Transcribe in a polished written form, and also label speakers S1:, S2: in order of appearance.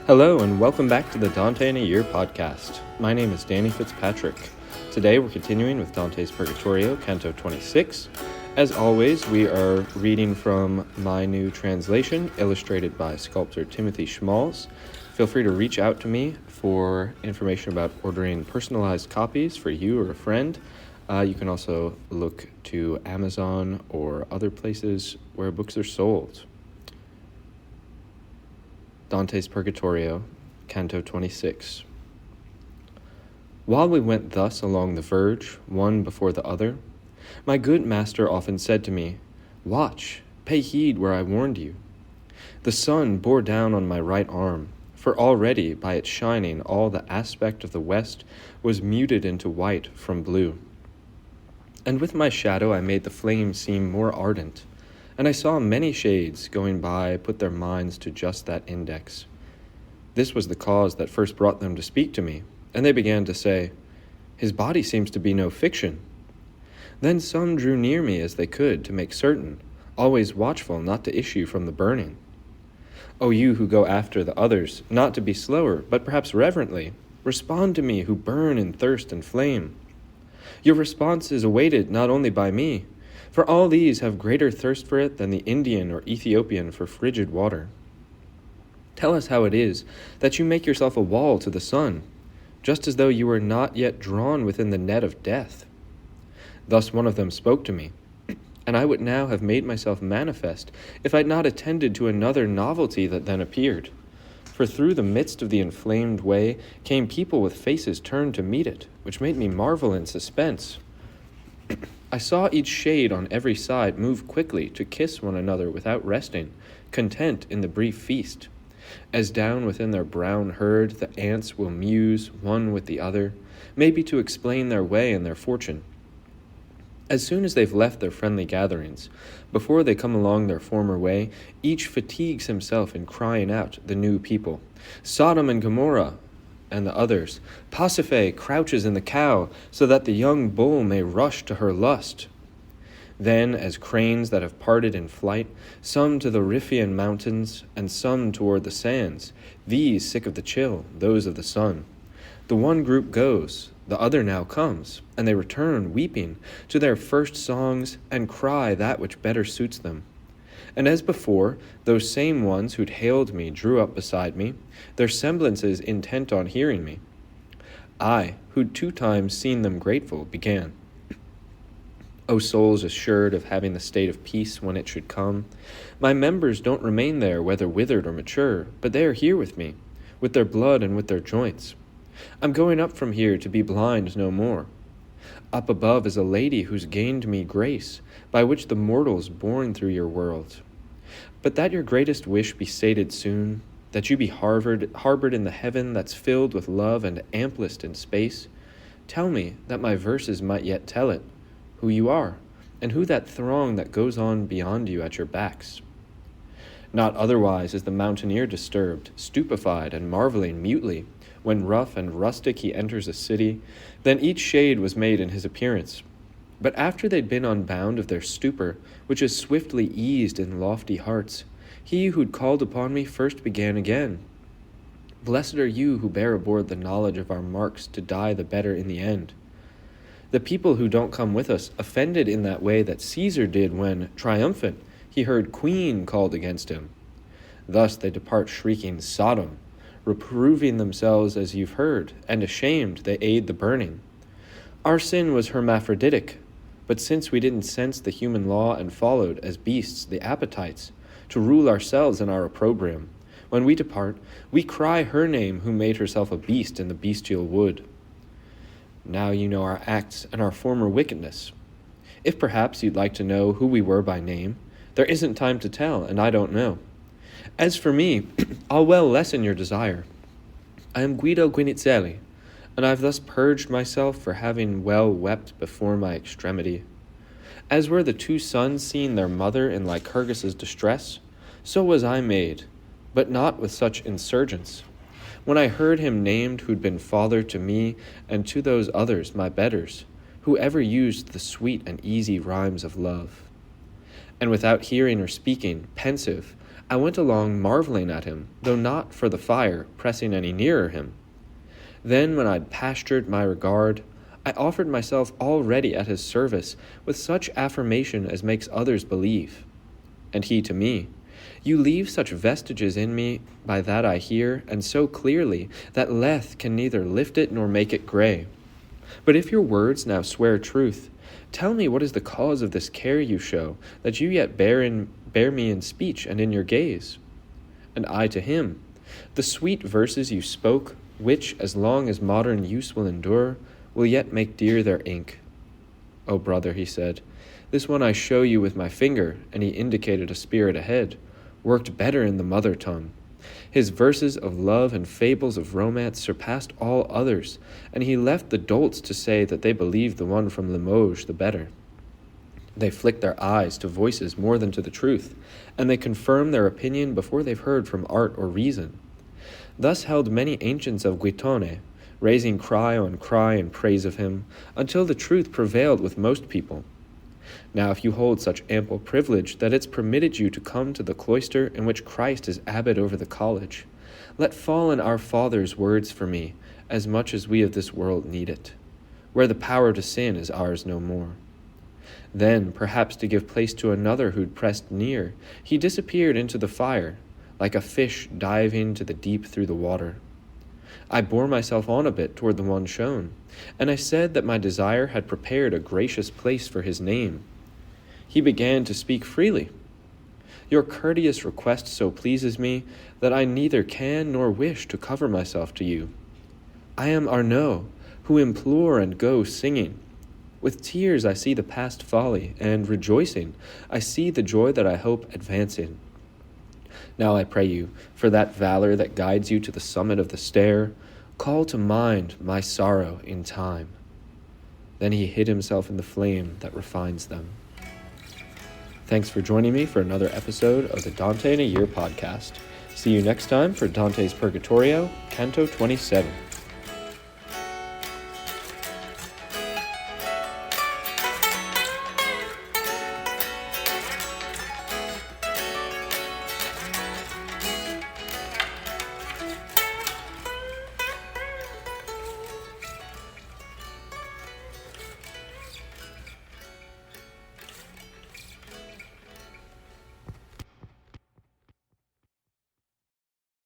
S1: Hello and welcome back to the Dante in a Year podcast. My name is Danny Fitzpatrick. Today we're continuing with Dante's Purgatorio, Canto 26. As always, we are reading from my new translation, illustrated by sculptor Timothy Schmalz. Feel free to reach out to me for information about ordering personalized copies for you or a friend. You can also look to Amazon or other places where books are sold. Dante's Purgatorio, Canto 26. While we went thus along the verge, one before the other, my good master often said to me, "Watch, pay heed where I warned you." The sun bore down on my right arm, for already by its shining all the aspect of the west was muted into white from blue. And with my shadow I made the flame seem more ardent, and I saw many shades going by put their minds to just that index. This was the cause that first brought them to speak to me, and they began to say, "His body seems to be no fiction." Then some drew near me as they could to make certain, always watchful not to issue from the burning. O you who go after the others, not to be slower, but perhaps reverently, respond to me who burn in thirst and flame. Your response is awaited not only by me, for all these have greater thirst for it than the Indian or Ethiopian for frigid water. Tell us how it is that you make yourself a wall to the sun, just as though you were not yet drawn within the net of death. Thus one of them spoke to me, and I would now have made myself manifest if I had not attended to another novelty that then appeared. For through the midst of the inflamed way came people with faces turned to meet it, which made me marvel in suspense. I saw each shade on every side move quickly to kiss one another without resting, content in the brief feast. As down within their brown herd the ants will muse one with the other, maybe to explain their way and their fortune. As soon as they've left their friendly gatherings, before they come along their former way, each fatigues himself in crying out the new people, "Sodom and Gomorrah!" And the others, "Pasiphae crouches in the cow, so that the young bull may rush to her lust." Then, as cranes that have parted in flight, some to the Riphean mountains, and some toward the sands, these sick of the chill, those of the sun. The one group goes, the other now comes, and they return, weeping, to their first songs, and cry that which better suits them. And as before, those same ones who'd hailed me drew up beside me, their semblances intent on hearing me. I, who'd 2 times seen them grateful, began. O souls assured of having the state of peace when it should come, my members don't remain there whether withered or mature, but they are here with me, with their blood and with their joints. I'm going up from here to be blind no more. Up above is a lady who's gained me grace, by which the mortals born through your world. But that your greatest wish be sated soon, that you be harbored in the heaven that's filled with love and amplest in space, tell me that my verses might yet tell it, who you are, and who that throng that goes on beyond you at your backs. Not otherwise is the mountaineer disturbed, stupefied, and marveling mutely, when rough and rustic he enters a city, then each shade was made in his appearance. But after they'd been unbound of their stupor, which is swiftly eased in lofty hearts, he who'd called upon me first began again. Blessed are you who bear aboard the knowledge of our marks to die the better in the end. The people who don't come with us offended in that way that Caesar did when, triumphant, he heard Queen called against him. Thus they depart shrieking Sodom, reproving themselves as you've heard, and ashamed they aid the burning. Our sin was hermaphroditic, but since we didn't sense the human law and followed, as beasts, the appetites, to rule ourselves in our opprobrium, when we depart, we cry her name who made herself a beast in the bestial wood. Now you know our acts and our former wickedness. If perhaps you'd like to know who we were by name, there isn't time to tell, and I don't know. As for me, I'll well lessen your desire. I am Guido Guinizelli, and I've thus purged myself for having well wept before my extremity. As were the 2 sons seeing their mother in Lycurgus' distress, so was I made, but not with such insurgence. When I heard him named who'd been father to me and to those others, my betters, who ever used the sweet and easy rhymes of love. And without hearing or speaking, pensive, I went along marveling at him, though not for the fire pressing any nearer him. Then, when I'd pastured my regard, I offered myself already at his service with such affirmation as makes others believe. And he to me, You leave such vestiges in me by that I hear, and so clearly, that Lethe can neither lift it nor make it gray. But if your words now swear truth, tell me what is the cause of this care you show, that you yet bear me in speech and in your gaze? And I to him, The sweet verses you spoke, which, as long as modern use will endure, will yet make dear their ink. O brother, he said, this one I show you with my finger, and he indicated a spirit ahead, worked better in the mother tongue. His verses of love and fables of romance surpassed all others, and he left the dolts to say that they believed the one from Limoges the better. They flick their eyes to voices more than to the truth, and they confirm their opinion before they've heard from art or reason. Thus held many ancients of Guitone, raising cry on cry in praise of him, until the truth prevailed with most people. Now if you hold such ample privilege that it's permitted you to come to the cloister in which Christ is abbot over the college, let fall in our fathers' words for me, as much as we of this world need it, where the power to sin is ours no more. Then, perhaps to give place to another who'd pressed near, he disappeared into the fire, like a fish diving to the deep through the water. I bore myself on a bit toward the one shown, and I said that my desire had prepared a gracious place for his name. He began to speak freely. Your courteous request so pleases me that I neither can nor wish to cover myself to you. I am Arnaud, who implore and go singing. With tears I see the past folly, and rejoicing I see the joy that I hope advancing. Now I pray you, for that valor that guides you to the summit of the stair, call to mind my sorrow in time. Then he hid himself in the flame that refines them. Thanks for joining me for another episode of the Dante in a Year podcast. See you next time for Dante's Purgatorio, Canto 27.